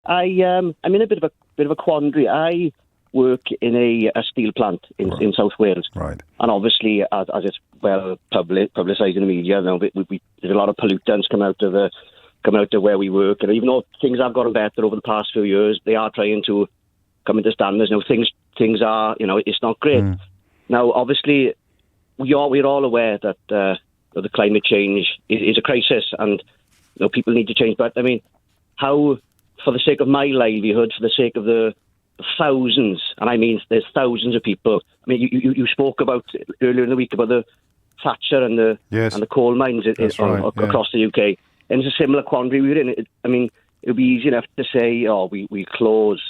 I'm in a bit of a quandary. I work in a steel plant in South Wales, right? And obviously, as it's well publicised in the media, there's a lot of pollutants come out of where we work. And even though things have gotten better over the past few years, they are trying to come into standards. Things are, it's not great. Now, obviously, we're all aware that the climate change is a crisis, and people need to change. But I mean, how, for the sake of my livelihood, for the sake of the thousands, and I mean there's thousands of people. I mean, you spoke about earlier in the week about the Thatcher and the coal mines across the UK, and it's a similar quandary we're in. It would be easy enough to say, we close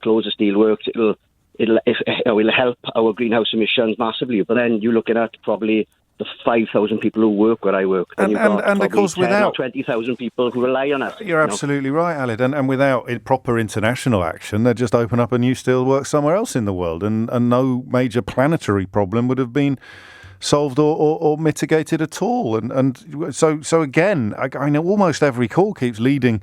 the steelworks. It'll help our greenhouse emissions massively, but then you're looking at probably the 5,000 people who work where I work. And of course, without 20,000 people who rely on us. You're absolutely right, Aled. And without proper international action, they'd just open up a new steelworks somewhere else in the world, and no major planetary problem would have been solved or mitigated at all. And so again, I know almost every call keeps leading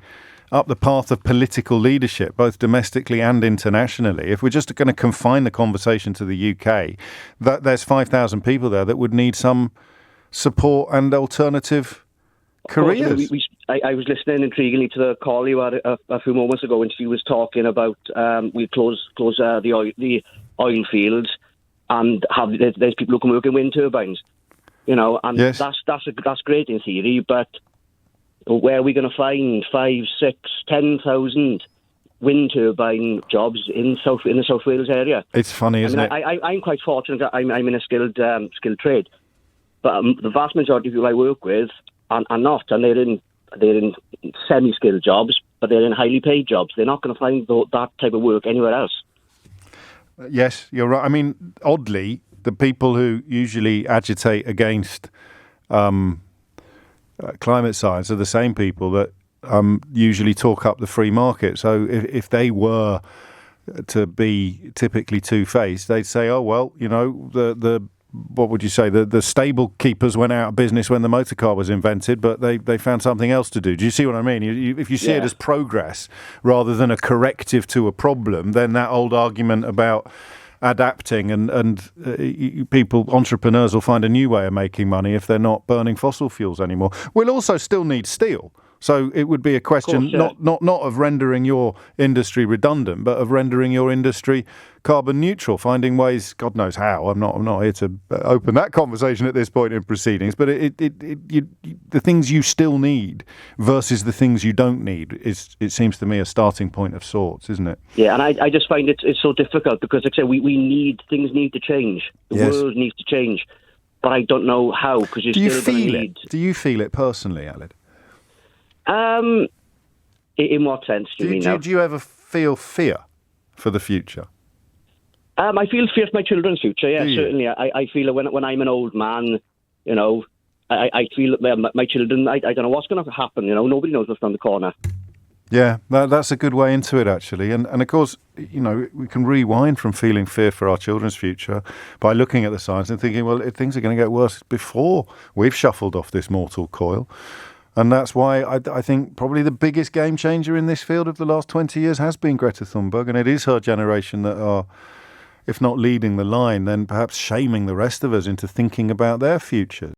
up the path of political leadership, both domestically and internationally. If we're just going to confine the conversation to the UK, that there's 5,000 people there that would need some support and alternative careers. I was listening intriguingly to the call you had a few moments ago, and she was talking about we close the oil fields, and there's people who can work in wind turbines, and yes. that's great in theory, but where are we going to find 5, 6, 10,000 wind turbine jobs in the South Wales area? It's funny, isn't it? I'm quite fortunate that I'm in a skilled trade, but the vast majority of people I work with are not, and they're in semi-skilled jobs, but they're in highly paid jobs. They're not going to find that type of work anywhere else. Yes, you're right. I mean, oddly, the people who usually agitate against climate science are the same people that usually talk up the free market. So if they were to be typically two-faced, they'd say, oh, well, the what would you say? The stable keepers went out of business when the motor car was invented, but they found something else to do. Do you see what I mean? If you see it as progress rather than a corrective to a problem, then that old argument about adapting and entrepreneurs will find a new way of making money if they're not burning fossil fuels anymore. We'll also still need steel. So it would be a question not of rendering your industry redundant, but of rendering your industry carbon neutral, finding ways, God knows how. I'm not here to open that conversation at this point in proceedings, but the things you still need versus the things you don't need it seems to me a starting point of sorts, isn't it? Yeah, and I just find it's so difficult because, like I said, things need to change. The world needs to change, but I don't know how. Because Do you feel it personally, Aled? In what sense do you mean now? Do you ever feel fear for the future? I feel fear for my children's future, yeah, certainly. I feel when I'm an old man, I feel that my children, I don't know what's going to happen, nobody knows what's around the corner. Yeah, that's a good way into it, actually. And of course, we can rewind from feeling fear for our children's future by looking at the science and thinking, well, things are going to get worse before we've shuffled off this mortal coil. And that's why I think probably the biggest game changer in this field of the last 20 years has been Greta Thunberg. And it is her generation that are, if not leading the line, then perhaps shaming the rest of us into thinking about their futures.